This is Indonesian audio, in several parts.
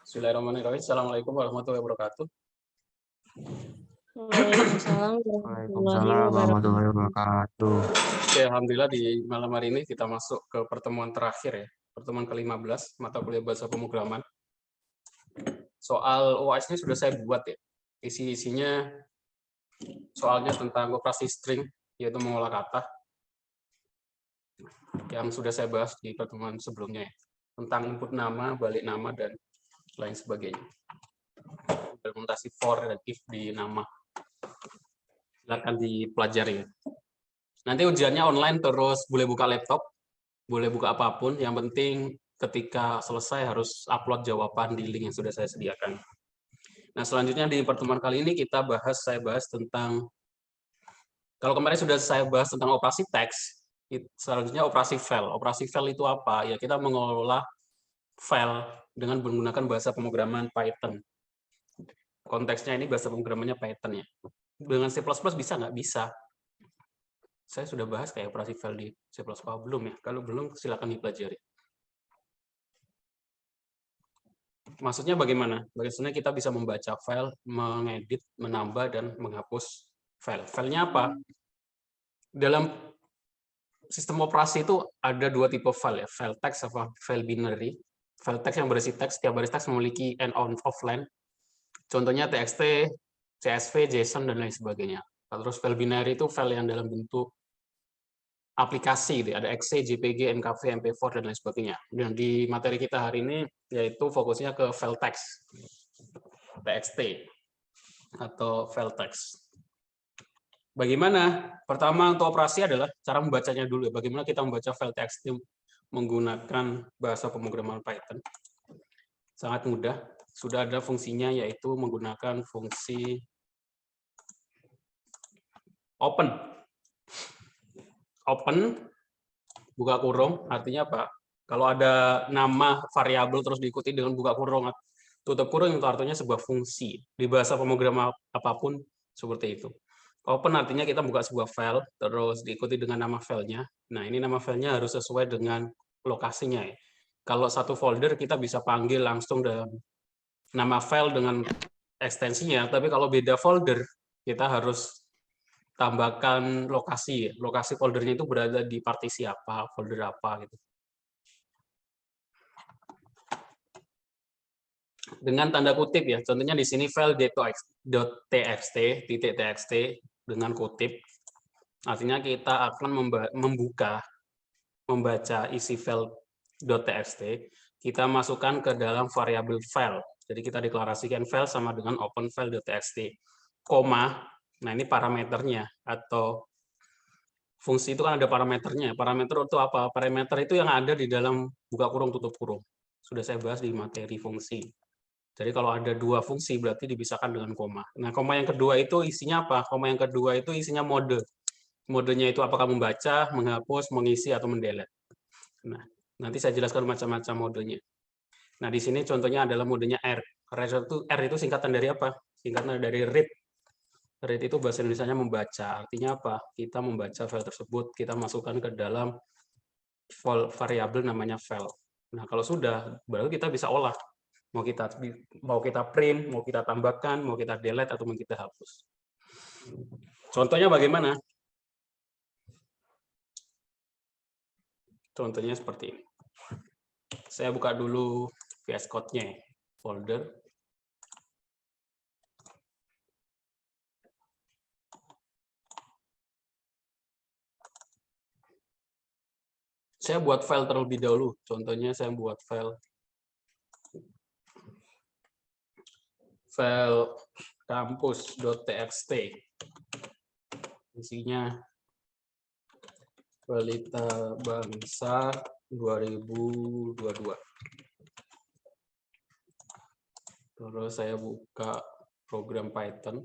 Bismillahirrahmanirrahim. Assalamualaikum warahmatullahi wabarakatuh. Waalaikumsalam warahmatullahi Waalaikumsalam wabarakatuh. warahmatullahi wabarakatuh. Oke, alhamdulillah di malam hari ini kita masuk ke pertemuan terakhir ya, pertemuan ke-15 mata kuliah bahasa pemrograman. Soal UAS ini sudah saya buat ya. Isinya soalnya tentang operasi string, yaitu mengolah kata, yang sudah saya bahas di pertemuan sebelumnya ya. Tentang input nama, balik nama, dan lain sebagainya. Implementasi for dan if di nama. Silakan dipelajari. Nanti ujiannya online, terus boleh buka laptop, boleh buka apapun. Yang penting ketika selesai harus upload jawaban di link yang sudah saya sediakan. Nah, selanjutnya di pertemuan kali ini saya bahas tentang, kalau kemarin sudah saya bahas tentang operasi teks, selanjutnya operasi file. Operasi file itu apa? Ya, kita mengelola file dengan menggunakan bahasa pemrograman Python. Konteksnya ini bahasa pemrogramannya Python ya. Dengan C++ bisa nggak? Bisa. Saya sudah bahas kayak operasi file di C++ belum ya? Kalau belum, silakan dipelajari. Maksudnya bagaimana? Bagaimana kita bisa membaca file, mengedit, menambah, dan menghapus file. Filenya apa? Dalam sistem operasi itu ada dua tipe file ya, file text sama file binary. File text yang berisi teks, setiap baris teks memiliki end on offline. Contohnya txt, csv, json, dan lain sebagainya. Terus file binary itu file yang dalam bentuk aplikasi, gitu. Ada exe, jpg, mkv, mp4, dan lain sebagainya. Dan di materi kita hari ini yaitu fokusnya ke file text, txt atau file text. Bagaimana? Pertama untuk operasi adalah cara membacanya dulu. Bagaimana kita membaca file text menggunakan bahasa pemrograman Python? Sangat mudah. Sudah ada fungsinya, yaitu menggunakan fungsi open. Open, buka kurung, artinya apa? Kalau ada nama variabel terus diikuti dengan buka kurung, tutup kurung, itu artinya sebuah fungsi. Di bahasa pemrograman apapun seperti itu. Open artinya kita buka sebuah file, terus diikuti dengan nama filenya. Nah, ini nama filenya harus sesuai dengan lokasinya. Ya. Kalau satu folder, kita bisa panggil langsung dengan nama file dengan ekstensinya, tapi kalau beda folder, kita harus tambahkan lokasi. Lokasi foldernya itu berada di partisi apa, folder apa gitu. Dengan tanda kutip ya, contohnya di sini file.txt, .txt dengan kutip, artinya kita akan membaca isi file.txt, kita masukkan ke dalam variabel file. Jadi kita deklarasikan file sama dengan open file.txt, koma. Nah, ini parameternya, atau fungsi itu kan ada parameternya. Parameter itu apa? Parameter itu yang ada di dalam buka kurung, tutup kurung. Sudah saya bahas di materi fungsi. Jadi kalau ada dua fungsi berarti dipisahkan dengan koma. Nah, koma yang kedua itu isinya apa? Koma yang kedua itu isinya mode. Modenya itu apakah membaca, menghapus, mengisi, atau mendelete. Nah, nanti saya jelaskan macam-macam modenya. Nah, di sini contohnya adalah modenya R. R itu singkatan dari apa? Singkatan dari read. Read itu bahasa Indonesianya membaca. Artinya apa? Kita membaca file tersebut, kita masukkan ke dalam variabel namanya file. Nah, kalau sudah, baru kita bisa olah. Mau kita print, mau kita tambahkan, mau kita delete, atau mau kita hapus. Contohnya bagaimana? Contohnya seperti ini. Saya buka dulu VS Code-nya, folder. Saya buat file terlebih dahulu. Contohnya saya buat file kampus.txt. Isinya Balita Bangsa 2022. Terus saya buka program Python.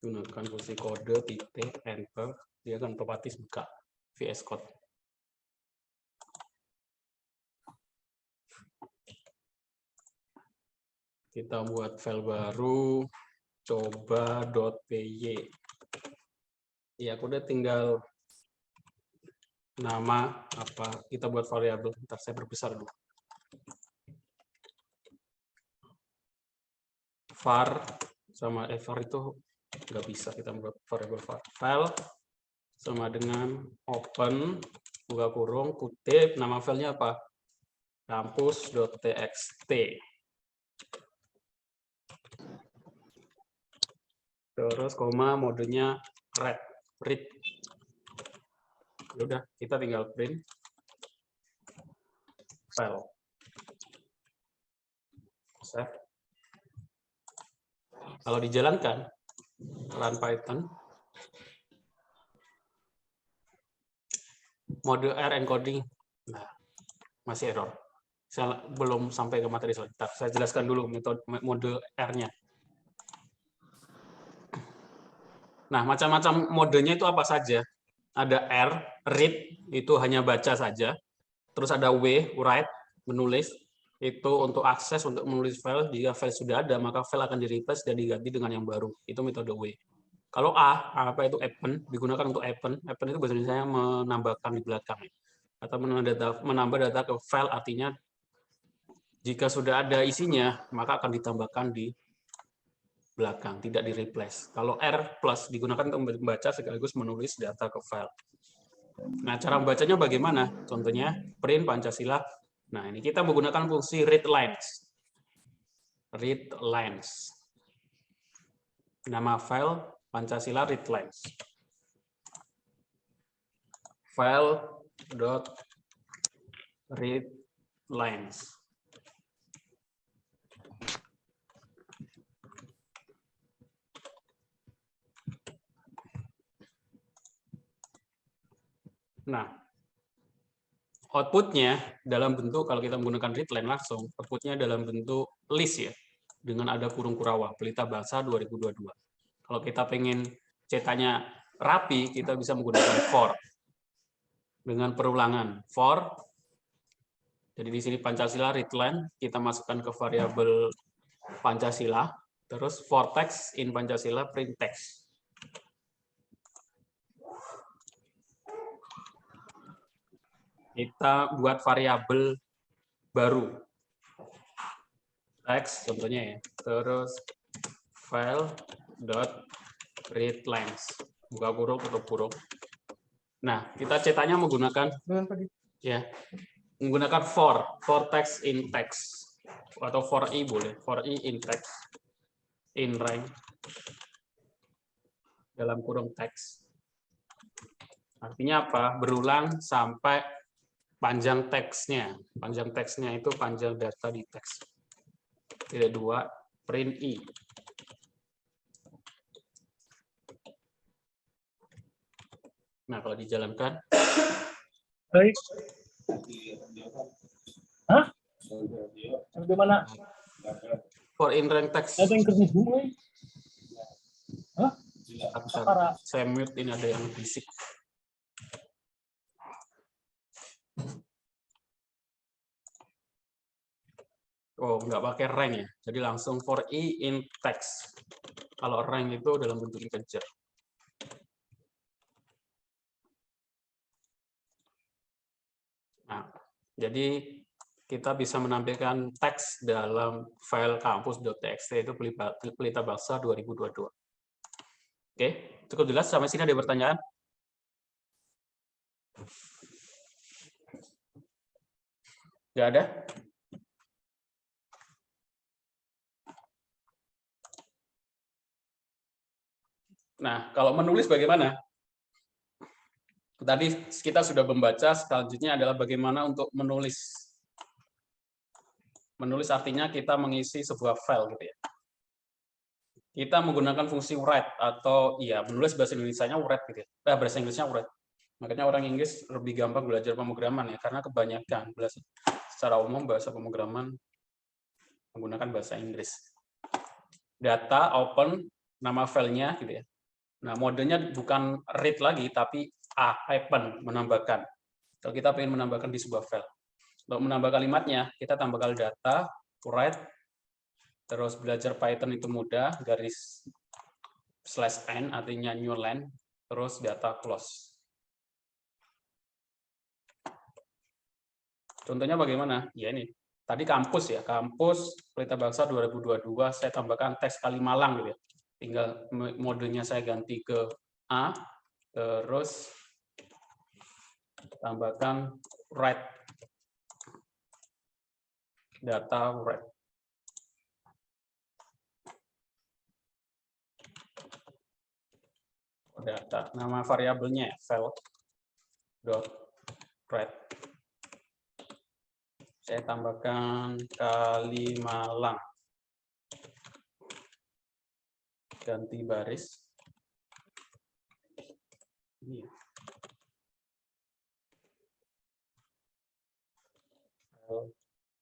Gunakan fungsi kode titik enter, dia akan otomatis buka VS Code. Kita buat file baru, coba.py. Ya, aku udah tinggal nama apa, kita buat variabel. Ntar saya perbesar dulu. var sama var itu nggak bisa kita buat variabel var. File sama dengan open buka kurung kutip, nama filenya apa? Kampus.txt. Terus koma, modenya read. Udah, kita tinggal print file. Save. Kalau dijalankan, run Python, mode R encoding, nah, masih error. Saya belum sampai ke materi selanjutnya. Saya jelaskan dulu mode R-nya. Nah, macam-macam modenya itu apa saja? Ada R, read, itu hanya baca saja. Terus ada W, write, menulis. Itu untuk akses, untuk menulis file. Jika file sudah ada, maka file akan di-replace dan diganti dengan yang baru. Itu metode W. Kalau A, apa itu append, digunakan untuk append. Append itu bahasa Indonesia menambahkan di belakang. Atau menambah data ke file, artinya jika sudah ada isinya, maka akan ditambahkan di belakang, tidak di-replace. Kalau R plus digunakan untuk membaca sekaligus menulis data ke file. Nah, cara membacanya bagaimana? Contohnya, print Pancasila. Nah, ini kita menggunakan fungsi readLines. readLines. Nama file Pancasila readLines. File.readLines. Nah, outputnya dalam bentuk, kalau kita menggunakan readline langsung, outputnya dalam bentuk list ya, dengan ada kurung kurawa, Pelita Bahasa 2022. Kalau kita pengen cetaknya rapi, kita bisa menggunakan for. Dengan perulangan, for. Jadi di sini Pancasila readline, kita masukkan ke variabel Pancasila, terus for text in Pancasila print text. Kita buat variabel baru, text contohnya ya, terus file.readlines, buka kurung tutup kurung. Nah, kita cetaknya menggunakan menggunakan for text in text atau for i boleh, for i in text in rank dalam kurung text. Artinya apa? Berulang sampai panjang teksnya. Panjang teksnya itu panjang data di teks. Tidak dua, print i. Nah, kalau dijalankan. Baik. Hah? Bagaimana? For in rank text. Ada yang kerja semua. Hah? Saya mute, ini ada yang bisik. Oh, nggak pakai rank ya. Jadi langsung for i in text. Kalau rank itu dalam bentuk integer. Nah, jadi kita bisa menampilkan teks dalam file kampus.txt itu Pelita Bahasa 2022. Oke, cukup jelas sampai sini, ada pertanyaan? Nggak ada? Nah, kalau menulis bagaimana? Tadi kita sudah membaca, selanjutnya adalah bagaimana untuk menulis. Menulis artinya kita mengisi sebuah file gitu ya. Kita menggunakan fungsi write atau ya menulis bahasa Indonesianya write gitu ya. Bahasa Inggrisnya write. Makanya orang Inggris lebih gampang belajar pemrograman ya, karena kebanyakan secara umum bahasa pemrograman menggunakan bahasa Inggris. Data open, nama filenya gitu ya. Nah, modenya bukan read lagi, tapi append, menambahkan. Kalau kita ingin menambahkan di sebuah file. Untuk menambah kalimatnya, kita tambahkan data, write, terus belajar Python itu mudah, garis /n artinya new line, terus data close. Contohnya bagaimana? Ya ini. Tadi kampus ya, kampus Pelita Bangsa 2022 saya tambahkan teks Kalimalang gitu ya. Tinggal modenya saya ganti ke A, terus tambahkan write data write. Data, nama variabelnya file dot write. Saya tambahkan Kalimalang, ganti baris. Ini.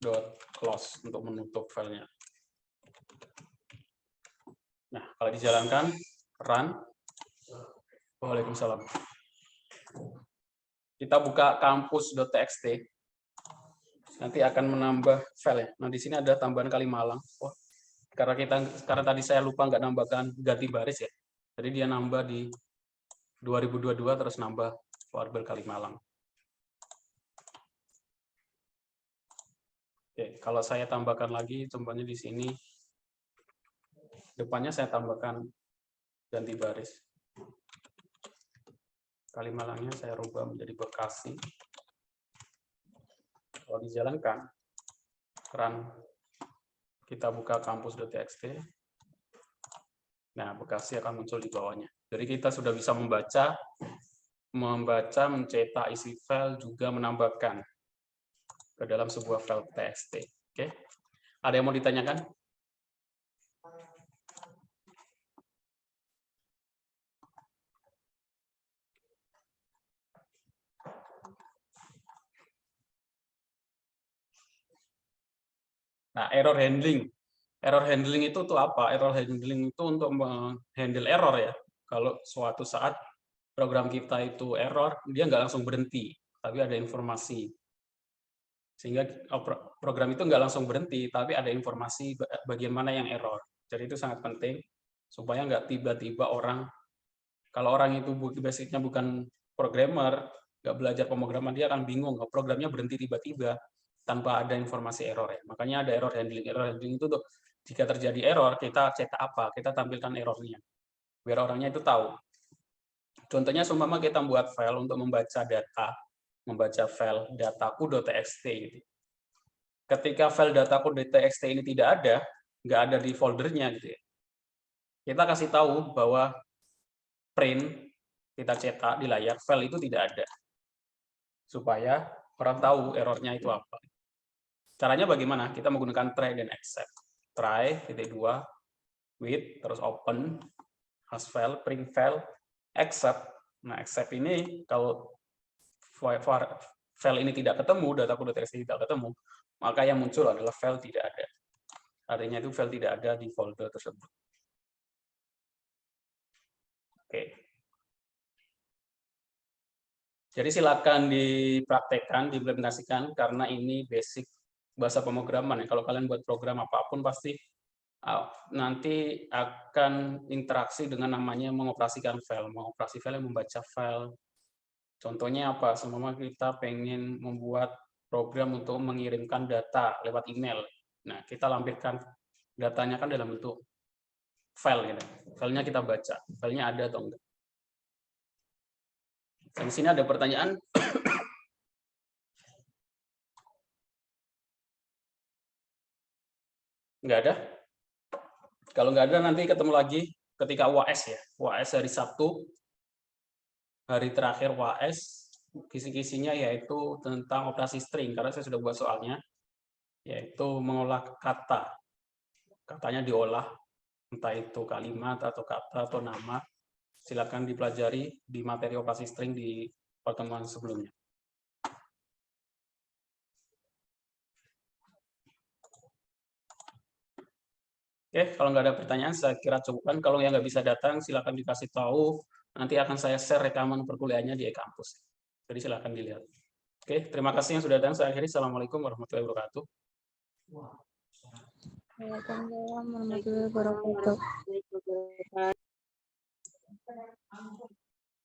Dot close untuk menutup filenya. Nah, kalau dijalankan, run. Waalaikumsalam. Kita buka kampus.txt. Nanti akan menambah file ya. Nah, di sini ada tambahan Kalimalang. Wah, karena tadi saya lupa nggak nambahkan ganti baris ya. Jadi dia nambah di 2022 terus nambah variabel Kalimalang. Oke, kalau saya tambahkan lagi, contohnya di sini, depannya saya tambahkan ganti baris. Kalimalangnya saya rubah menjadi Bekasi. Kalau dijalankan, run, kita buka kampus.txt. Nah, Bekasi akan muncul di bawahnya. Jadi kita sudah bisa membaca, mencetak isi file, juga menambahkan ke dalam sebuah file txt. Oke, ada yang mau ditanyakan? Nah, error handling. Error handling itu tuh apa? Error handling itu untuk menghandle error ya. Kalau suatu saat program kita itu error, dia nggak langsung berhenti, tapi ada informasi. Sehingga program itu nggak langsung berhenti, tapi ada informasi bagian mana yang error. Jadi itu sangat penting, supaya nggak tiba-tiba kalau orang itu basicnya bukan programmer, nggak belajar pemrograman, dia akan bingung, programnya berhenti tiba-tiba, tanpa ada informasi error ya. Makanya ada error handling. Error handling itu tuh, jika terjadi error, kita cetak apa? Kita tampilkan errornya. Biar orangnya itu tahu. Contohnya, seumpama kita buat file untuk membaca file dataku.txt. Gitu. Ketika file dataku.txt ini tidak ada, nggak ada di foldernya, gitu ya. Kita kasih tahu bahwa print, kita cetak di layar, file itu tidak ada. Supaya orang tahu errornya itu apa. Caranya bagaimana? Kita menggunakan try dan accept. Try, titik 2, with, terus open, has file, print file, accept. Nah, accept ini, kalau file ini tidak ketemu, dataku.txt tidak ketemu, maka yang muncul adalah file tidak ada. Artinya itu file tidak ada di folder tersebut. Oke. Jadi silakan dipraktekkan, diimplementasikan, karena ini basic bahasa pemrograman ya. Kalau kalian buat program apapun pasti nanti akan interaksi dengan namanya mengoperasikan file. Mengoperasi file yang membaca file. Contohnya apa? Seumpama kita pengen membuat program untuk mengirimkan data lewat email. Nah, kita lampirkan datanya kan dalam bentuk file gitu. Filenya kita baca. Filenya ada atau enggak. Dan di sini ada pertanyaan. Nggak ada? Kalau nggak ada, nanti ketemu lagi ketika UAS ya. UAS hari Sabtu, hari terakhir UAS, kisi-kisinya yaitu tentang operasi string, karena saya sudah buat soalnya, yaitu mengolah kata. Katanya diolah, entah itu kalimat, atau kata, atau nama. Silakan dipelajari di materi operasi string di pertemuan sebelumnya. Oke, kalau nggak ada pertanyaan, saya kira cukupkan. Kalau yang nggak bisa datang, silakan dikasih tahu. Nanti akan saya share rekaman perkuliahannya di e-kampus. Jadi silakan dilihat. Oke, terima kasih yang sudah datang. Saya akhiri. Assalamualaikum warahmatullahi wabarakatuh. Waalaikumsalam warahmatullahi wabarakatuh.